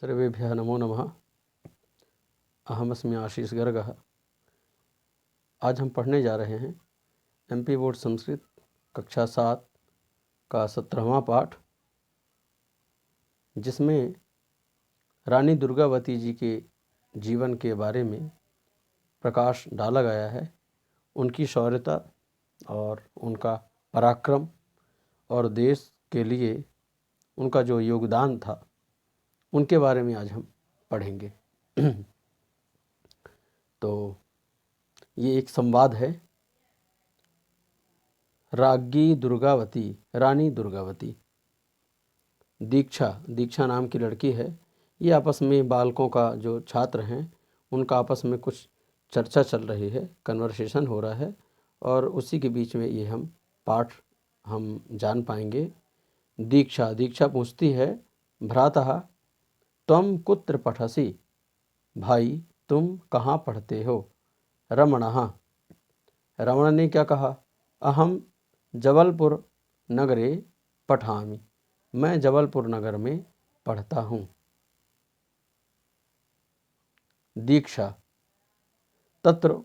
सर्वेभ्यः नमो नमः। अहमस्मि आशीष गर्गः। आज हम पढ़ने जा रहे हैं एमपी बोर्ड संस्कृत कक्षा 7 का 17वां पाठ, जिसमें रानी दुर्गावती जी के जीवन के बारे में प्रकाश डाला गया है। उनकी शौर्यता और उनका पराक्रम और देश के लिए उनका जो योगदान था, उनके बारे में आज हम पढ़ेंगे। तो ये एक संवाद है। राज्ञी दुर्गावती, रानी दुर्गावती, दीक्षा नाम की लड़की है। ये आपस में बालकों का जो छात्र हैं, उनका आपस में कुछ चर्चा चल रही है, कन्वर्सेशन हो रहा है, और उसी के बीच में ये हम पाठ हम जान पाएंगे। दीक्षा पूछती है, भ्रातः त्वं कुत्र पठसि, भाई तुम कहाँ पढ़ते हो। रमण ने क्या कहा, अहम जबलपुर नगरे पठामि, मैं जबलपुर नगर में पढ़ता हूँ। दीक्षा, तत्र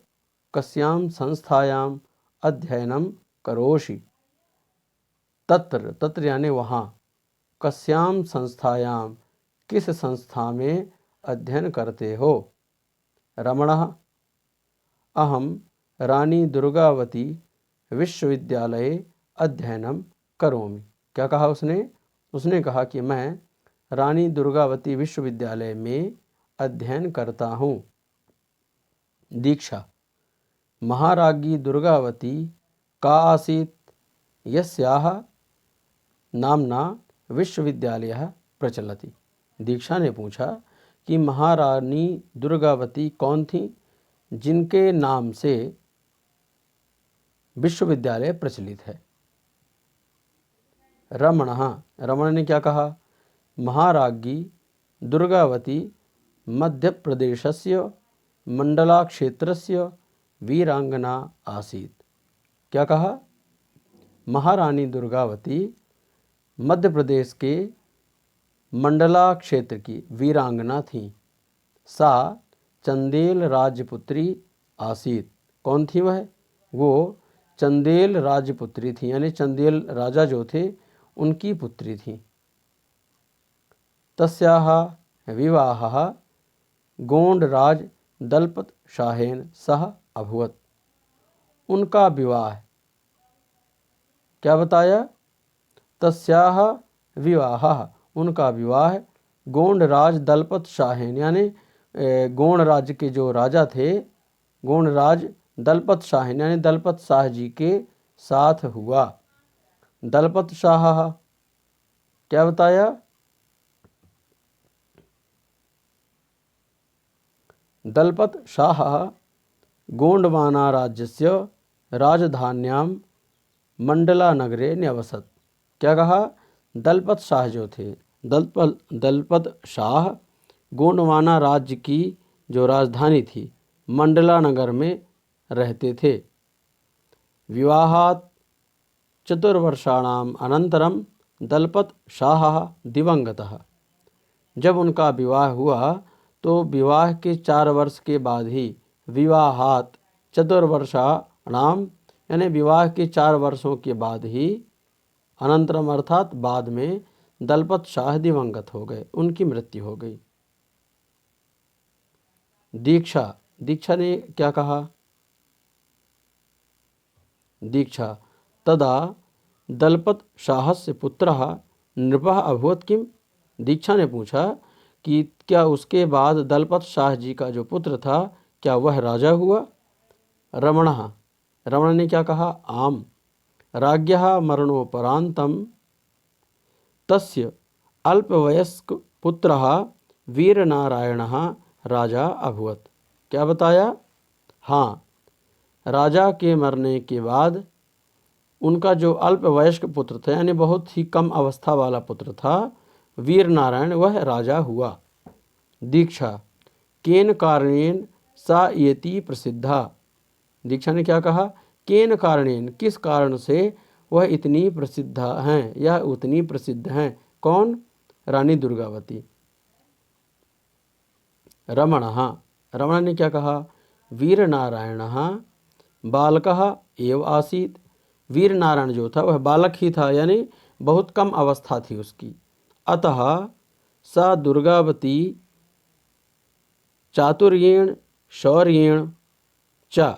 कस्यां संस्थायां अध्ययनं करोषि। तत्र यानी वहाँ, कस्यां संस्थायां किस संस्था में अध्ययन करते हो। रमणः, अहम रानी दुर्गावती विश्वविद्यालये अध्ययनं करोमि। क्या कहा उसने कहा कि मैं रानी दुर्गावती विश्वविद्यालय में अध्ययन करता हूँ। दीक्षा, महाराज्ञी दुर्गावती का आसीत् यस्याः नाम्ना विश्वविद्यालयः प्रचलति। दीक्षा ने पूछा कि महारानी दुर्गावती कौन थी जिनके नाम से विश्वविद्यालय प्रचलित है। रमण ने क्या कहा, महाराज्ञी दुर्गावती मध्य प्रदेशस्य मंडला क्षेत्रस्य वीरांगना आसीत्। क्या कहा, महारानी दुर्गावती मध्य प्रदेश के मंडला क्षेत्र की वीरांगना थी। सा चंदेल राजपुत्री आसीत। कौन थी वह? वो चंदेल राजपुत्री थी, यानी चंदेल राजा जो थे उनकी पुत्री थी। तस्याः विवाहः गोंडराज दलपत शाहेन सह अभवत्। उनका विवाह, क्या बताया, तस्याः विवाहः, उनका विवाह गोंडराज दलपत शाहेन, यानी गोंड राज्य के जो राजा थे, गोंडराज दलपत शाहेन यानी दलपत शाह जी के साथ हुआ। दलपत शाह, क्या बताया, दलपत शाह गोंडवाना राज्यस्य राजधान्यां मंडला नगरे न्यवसत्। क्या कहा, दलपत शाह जो थे, दलपत शाह गोंडवाना राज्य की जो राजधानी थी मंडला नगर में रहते थे। विवाहात् चतुर्वर्षाणाम् अनंतरम दलपत शाह दिवंगतः। जब उनका विवाह हुआ तो विवाह के 4 वर्ष के बाद ही, विवाहात् चतुर्वर्षाणाम यानी विवाह के 4 वर्षों के बाद ही, अनंतरम अर्थात बाद में, दलपत शाह दिवंगत हो गए, उनकी मृत्यु हो गई। दीक्षा ने क्या कहा, दीक्षा, तदा दलपत शाहस्य पुत्रः नृपः अभवत् किम। दीक्षा ने पूछा कि क्या उसके बाद दलपत शाह जी का जो पुत्र था, क्या वह राजा हुआ। रमण ने क्या कहा, आम राज्ञः मरणोपरांतम तस्य अल्पवयस्क पुत्रः वीरनारायणः राजा अभवत्। क्या बताया, हाँ, राजा के मरने के बाद उनका जो अल्पवयस्क पुत्र था, यानी बहुत ही कम अवस्था वाला पुत्र था, वीर नारायण, वह राजा हुआ। दीक्षा, केन कारणेन सा इयति प्रसिद्धा। दीक्षा ने क्या कहा, केन कारणेन, किस कारण से वह इतनी प्रसिद्ध हैं, यह उतनी प्रसिद्ध हैं। कौन? रानी दुर्गावती। रमणः, रमण ने क्या कहा, वीरनारायणः बालकः एव आसीत्। वीरनारायण जो था वह बालक ही था, यानी बहुत कम अवस्था थी उसकी। अतः सा दुर्गावती चातुर्येण शौर्येण च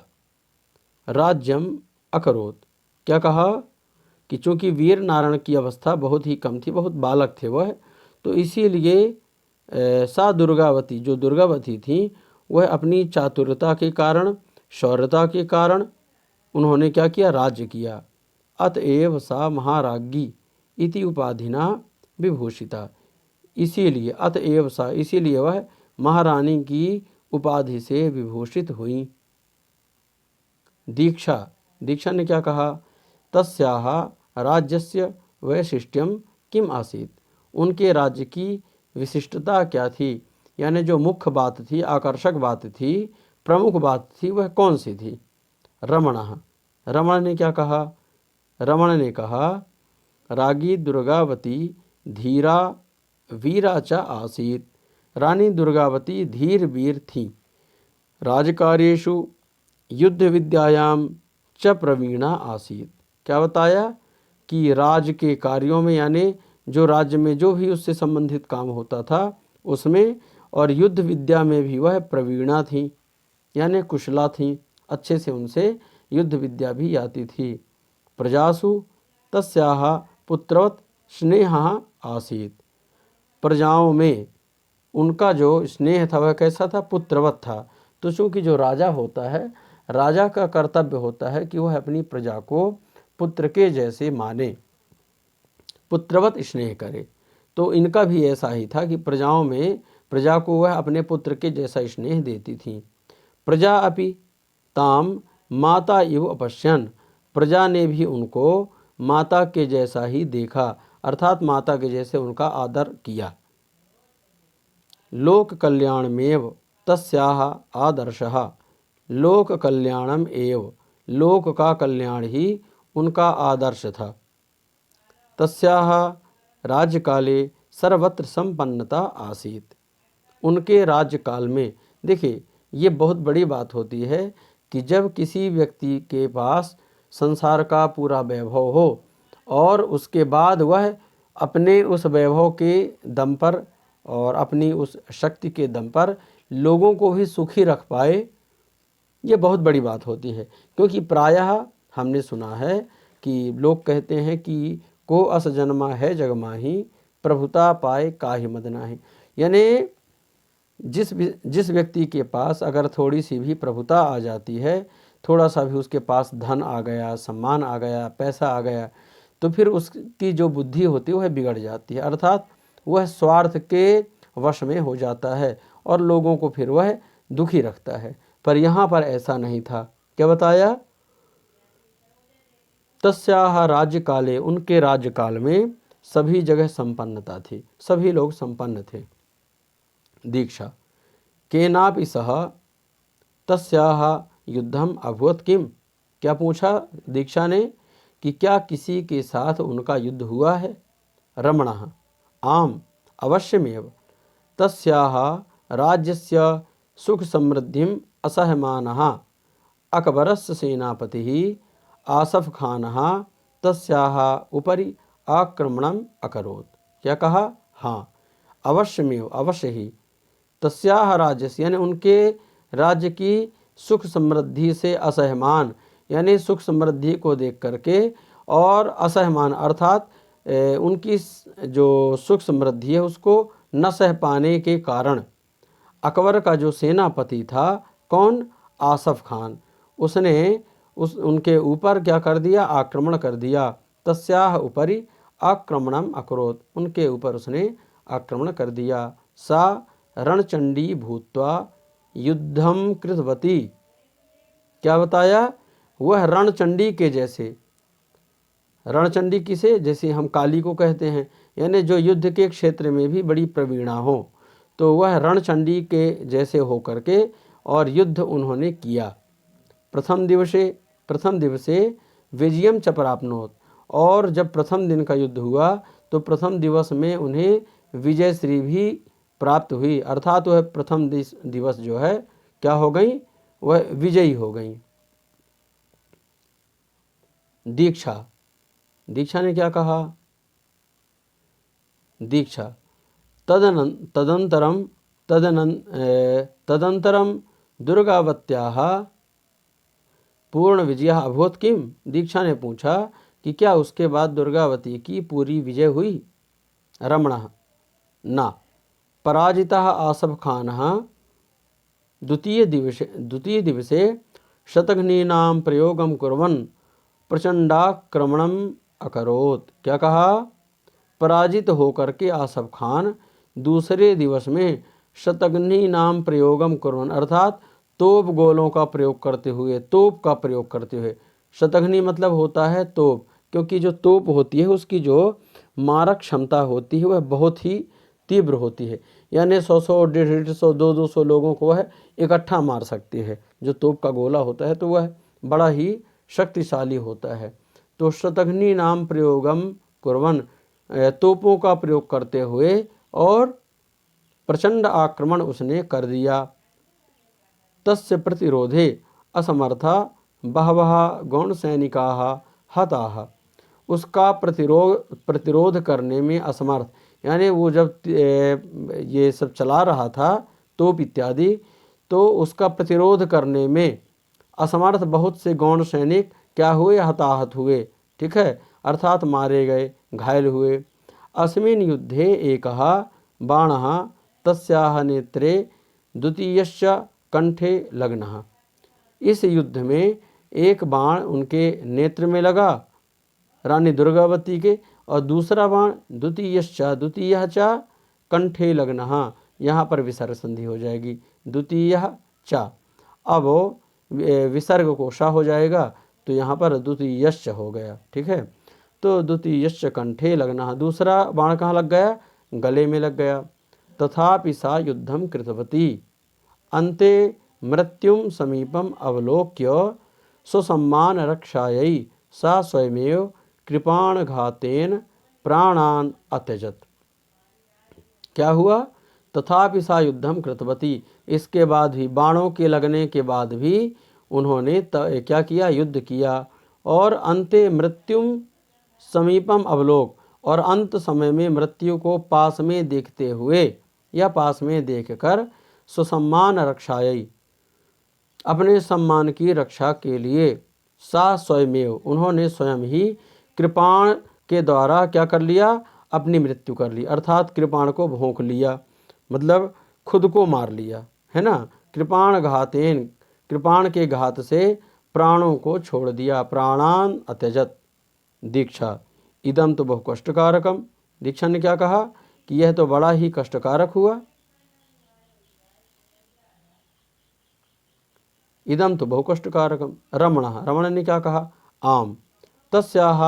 राज्यम अकरोत्। क्या कहा कि चूंकि वीर नारायण की अवस्था बहुत ही कम थी, बहुत बालक थे वह, तो इसीलिए सा दुर्गावती, जो दुर्गावती थी, वह अपनी चातुरता के कारण, शौर्यता के कारण उन्होंने क्या किया, राज्य किया। अतएव सा महाराज्ञी इति उपाधिना विभूषिता। इसीलिए अतएव सा, इसीलिए वह महारानी की उपाधि से विभूषित हुई। दीक्षा, दीक्षा ने क्या कहा, तस्याः राज्यस्य वैशिष्ट्यम किम आसीत्। उनके राज्य की विशिष्टता क्या थी, यानी जो मुख्य बात थी, आकर्षक बात थी, प्रमुख बात थी, वह कौन सी थी। रमणः, रमण ने क्या कहा, रमण ने कहा रागी दुर्गावती धीरा वीरा च आसीत्। रानी दुर्गावती धीर वीर थी। राजकार्येषु युद्ध विद्यायाम च प्रवीणा आसीत्। क्या बताया कि राज के कार्यों में, यानी जो राज्य में जो भी उससे संबंधित काम होता था उसमें, और युद्ध विद्या में भी वह प्रवीणा थी, यानी कुशला थी, अच्छे से उनसे युद्ध विद्या भी आती थी। प्रजासु तस्याः पुत्रवत स्नेहः आसीत्। प्रजाओं में उनका जो स्नेह था वह कैसा था, पुत्रवत था। तो चूँकि जो राजा होता है, राजा का कर्तव्य होता है कि वह अपनी प्रजा को पुत्र के जैसे माने, पुत्रवत स्नेह करे। तो इनका भी ऐसा ही था कि प्रजाओं में प्रजा को वह अपने पुत्र के जैसा स्नेह देती थी। प्रजा अपि ताम माता इव अपश्यन। प्रजा ने भी उनको माता के जैसा ही देखा, अर्थात माता के जैसे उनका आदर किया। लोक कल्याणमेव तस्याः आदर्शः। लोक कल्याणम एव, लोक का कल्याण ही उनका आदर्श था। तस्याः राज्यकाले सर्वत्र संपन्नता आसीत्। उनके राज्यकाल में, देखिए ये बहुत बड़ी बात होती है कि जब किसी व्यक्ति के पास संसार का पूरा वैभव हो और उसके बाद वह अपने उस वैभव के दम पर और अपनी उस शक्ति के दम पर लोगों को भी सुखी रख पाए, ये बहुत बड़ी बात होती है। क्योंकि प्रायः हमने सुना है कि लोग कहते हैं कि को अस जन्मा है जग माही, प्रभुता पाए काहि मद नाहि। यानी जिस व्यक्ति के पास अगर थोड़ी सी भी प्रभुता आ जाती है, थोड़ा सा भी उसके पास धन आ गया, सम्मान आ गया, पैसा आ गया, तो फिर उसकी जो बुद्धि होती है वह बिगड़ जाती है, अर्थात वह स्वार्थ के वश में हो जाता है और लोगों को फिर वह दुखी रखता है। पर यहाँ पर ऐसा नहीं था। क्या बताया, तस्याः राज्यकाले, उनके राज्यकाल में सभी जगह संपन्नता थी, सभी लोग संपन्न थे। दीक्षा, केनापि सह तस्याः युद्धम अभवत् किम। क्या पूछा दीक्षा ने कि क्या किसी के साथ उनका युद्ध हुआ है। रमणः, आम अवश्यमेव। तस्याः राज्यस्य सुख समृद्धिम असहमानः अकबरस्य सेनापतिः आसफ खानः तस्याः उपरि आक्रमणम अकरोत्। क्या कहा, हाँ अवश्यमेव, अवश्य ही। तस्याः राज्यस्य, यानी उनके राज्य की सुख समृद्धि से असहमान, यानी सुख समृद्धि को देख करके और असहमान अर्थात उनकी जो सुख समृद्धि है उसको न सह पाने के कारण अकबर का जो सेनापति था, कौन, आसफ खान, उसने उनके ऊपर क्या कर दिया, आक्रमण कर दिया। तस्याह उपरि आक्रमणम अकरोत्, उनके ऊपर उसने आक्रमण कर दिया। सा रणचंडी भूत्वा युद्धम कृतवती। क्या बताया, वह रणचंडी के जैसे, रणचंडी किसे, जैसे हम काली को कहते हैं, यानी जो युद्ध के क्षेत्र में भी बड़ी प्रवीणा हो, तो वह रणचंडी के जैसे हो करके और युद्ध उन्होंने किया। प्रथम दिवसे विजयम च प्राप्नोत। और जब प्रथम दिन का युद्ध हुआ तो प्रथम दिवस में उन्हें विजय श्री भी प्राप्त हुई, अर्थात वह प्रथम दिवस जो है क्या हो गई, वह विजयी हो गई। दीक्षा, दीक्षा ने क्या कहा, दीक्षा तदनंतरम तदंतरम दुर्गावत्याः पूर्ण विजय अभूत किम। दीक्षा ने पूछा कि क्या उसके बाद दुर्गावती की पूरी विजय हुई। रमणः न पराजितः आसफ खानः द्वितीय दिवसे शतघ्नीनां प्रयोगं कुर्वन् प्रचंडाक्रमणम अकरोत्। क्या कहा, पराजित होकर के आसफ खान दूसरे दिवस में शतघ्नी नाम प्रयोगम कुर्वन् अर्थात तोप गोलों का प्रयोग करते हुए, तोप का प्रयोग करते हुए, शतघ्नी मतलब होता है तोप, क्योंकि जो तोप होती है उसकी जो मारक क्षमता होती है वह बहुत ही तीव्र होती है, यानी 100-100, 150-150, 200-200 लोगों को वह इकट्ठा मार सकती है। जो तोप का गोला होता है तो वह बड़ा ही शक्तिशाली होता है। तो शतघ्नी नाम प्रयोगम कुर्वन् तोपों का प्रयोग करते हुए और प्रचंड आक्रमण उसने कर दिया। तस्य प्रतिरोधे असमर्था बहवः गौण सैनिकाः हताः। उसका प्रतिरोध करने में असमर्थ, यानी वो जब ये सब चला रहा था तोप इत्यादि, तो उसका प्रतिरोध करने में असमर्थ बहुत से गौण सैनिक क्या हुए, हताहत हुए। ठीक है, अर्थात मारे गए, घायल हुए। अस्मिन् युद्धे एकः बाणः तस्याः नेत्रे द्वितीयस्य कंठे लग्नः। इस युद्ध में एक बाण उनके नेत्र में लगा, रानी दुर्गावती के, और दूसरा बाण द्वितीय च कंठे लग्नः, यहाँ पर विसर्ग संधि हो जाएगी, द्वितीय च। अब विसर्ग को श हो जाएगा तो यहाँ पर द्वितीयश्च हो गया। ठीक है, तो द्वितीयश्च कंठे लगना, दूसरा बाण कहाँ लग गया, गले में लग गया। तथापि सा युद्धम कृतवती अन्ते मृत्युम समीपम अवलोक्य स्वसम्मान रक्षायै सा स्वयमेव कृपाणघातेन प्राणान अत्यजत। क्या हुआ, तथापि सा युद्धम कृतवती, इसके बाद भी, बाणों के लगने के बाद भी उन्होंने क्या किया, युद्ध किया। और अंते मृत्युम समीपम अवलोक, और अंत समय में मृत्यु को पास में देखते हुए या पास में देखकर स्वसम्मान रक्षायै, अपने सम्मान की रक्षा के लिए, सा स्वयमेव, उन्होंने स्वयं ही कृपाण के द्वारा क्या कर लिया, अपनी मृत्यु कर ली, अर्थात कृपाण को भोंक लिया, मतलब खुद को मार लिया, है ना। कृपाण घातेन, कृपाण के घात से प्राणों को छोड़ दिया, प्राणान अत्यजत। दीक्षा इदम तो बहु कष्टकारकम। दीक्षा ने क्या कहा कि यह तो बड़ा ही कष्टकारक हुआ। इदम तो बहु कष्टकारकम। रमण ने क्या कहा, आम तस्याः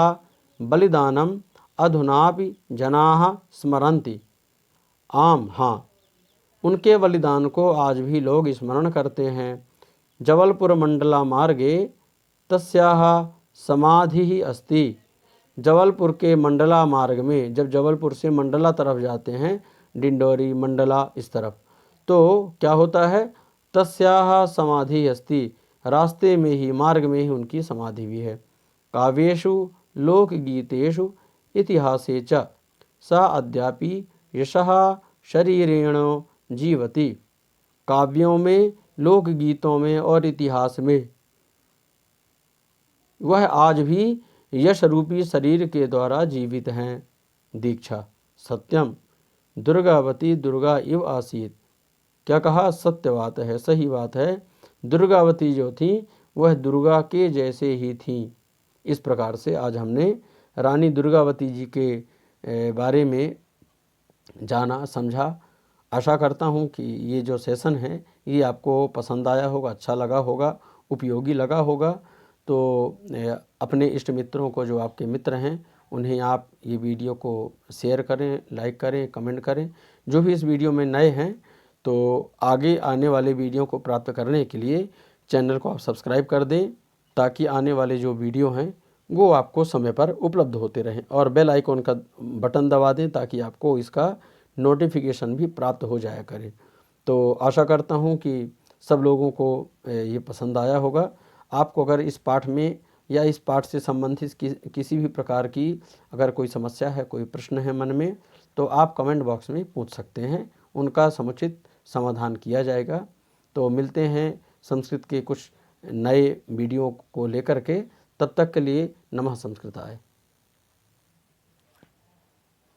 बलिदानम अधुनापि जनाः स्मरन्ति। आम, हाँ, उनके बलिदान को आज भी लोग स्मरण करते हैं। जबलपुर मंडला मार्गे तस्याः समाधि अस्ति। जबलपुर के मंडला मार्ग में, जब जबलपुर से मंडला तरफ जाते हैं, डिंडोरी मंडला इस तरफ, तो क्या होता है, तस्याः समाधि अस्ति, रास्ते में ही, मार्ग में ही उनकी समाधि भी है। काव्येषु लोकगीतेषु इतिहासे च सा अद्यापि यशः शरीरेण जीवति। काव्यों में, लोकगीतों में और इतिहास में वह आज भी यश रूपी शरीर के द्वारा जीवित हैं। दीक्षा सत्यम दुर्गावती दुर्गा इव आसीत। क्या कहा, सत्य बात है, सही बात है, दुर्गावती जो थी वह दुर्गा के जैसे ही थी। इस प्रकार से आज हमने रानी दुर्गावती जी के बारे में जाना, समझा। आशा करता हूँ कि ये जो सेशन है ये आपको पसंद आया होगा, अच्छा लगा होगा, उपयोगी लगा होगा। तो अपने इष्ट मित्रों को, जो आपके मित्र हैं, उन्हें आप ये वीडियो को शेयर करें, लाइक करें, कमेंट करें। जो भी इस वीडियो में नए हैं, तो आगे आने वाले वीडियो को प्राप्त करने के लिए चैनल को आप सब्सक्राइब कर दें, ताकि आने वाले जो वीडियो हैं वो आपको समय पर उपलब्ध होते रहें, और बेल आइकॉन का बटन दबा दें ताकि आपको इसका नोटिफिकेशन भी प्राप्त हो जाया करे। तो आशा करता हूँ कि सब लोगों को ये पसंद आया होगा। आपको अगर इस पाठ में या इस पाठ से संबंधित किसी भी प्रकार की अगर कोई समस्या है, कोई प्रश्न है मन में, तो आप कमेंट बॉक्स में पूछ सकते हैं, उनका समुचित समाधान किया जाएगा। तो मिलते हैं संस्कृत के कुछ नए वीडियो को लेकर के, तब तक के लिए नमः संस्कृताय।